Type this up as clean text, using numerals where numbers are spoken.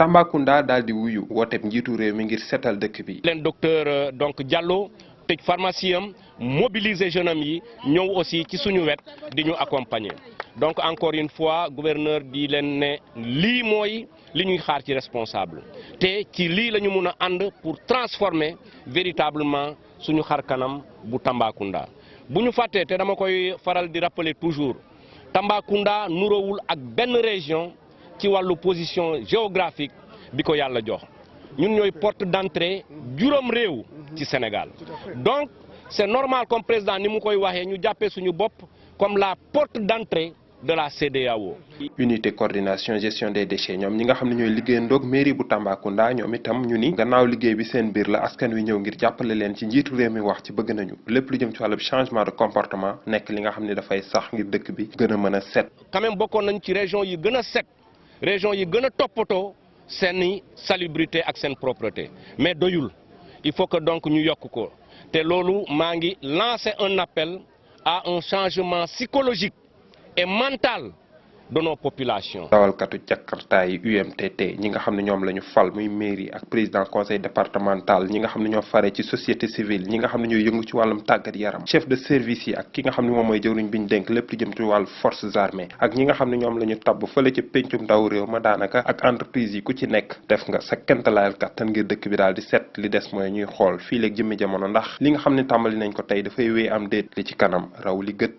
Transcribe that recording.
Tambacounda daal di wuyu wooteeb njiitu réew mi ngir seetal dëkk bi. leen docteur donc Diallo tëj pharmacie am mobiliser jeunes am yi ñëw aussi ci suñu wet di ñu accompagner donc encore une fois gouverneur di leen ne lii mooy li ñuy xaar ci responsable te ci lii la ñu mun a ànd pour transformer véritablement suñu xar kanam bu Tambacounda. bu ñu fàttee te dama koy faral di rappeler toujours Tambacounda nuroowul ak benn région ci wàllu position géographique bi ko yàlla jox ñun ñooy porte d'entrée juróom réew ci Sénégal donc c'est normal comme président ni mu koy waxee ñu jàppee suñu bopp comme la porte d'entrée de la CEDEAO. unité coordination gestion des déchets ñoom ñi nga xam ne ñooy liggéeyandoog mairie bu Tambacounda ñoom itam ñu ni gannaaw liggéey bi seen biir la askan wi ñëw ngir jàppale leen ci njiitu réew mi wax ci bëgg nañu lépp lu jëm ci wàllu changement de comportement nekk li nga xam ne dafay sax ngir dëkk bi gën a mën a set. quand même bokkoon nañ ci région yi gën a set région yi gën a toppatoo seeni salubrité ak seen propreté mais doyul il faut que donc ñu yokk ko te loolu maa ngi lancer un appel à un changement psychologique et mental de nos populations. dawalkatu Jakarta yi UMTT ñi nga xam ne ñoom la ñu fal muy mairie ak président conseil départemental ñi nga xam ne ñoo fare ci société civile ñi nga xam ne ñooy yëngu ci wàllum tàggat yaram chef de service yi ak ki nga xam ne moom mooy jëwriñ bi ñu dénk lépp lu jëm ci wàllu forces armées ak ñi nga xam ne ñoom la ñu tabb fële ca péncum ndaw réew ma daanaka ak entreprise yi ku ci nekk def nga sa kentalaayal kattan ngir dëkk bi daal di set li des mooy ñuy xool fii léegi jëmmi jamono ndax li nga xam ne tàmbali nañ ko tey dafay wéy am déet li ci kanam raw li gët.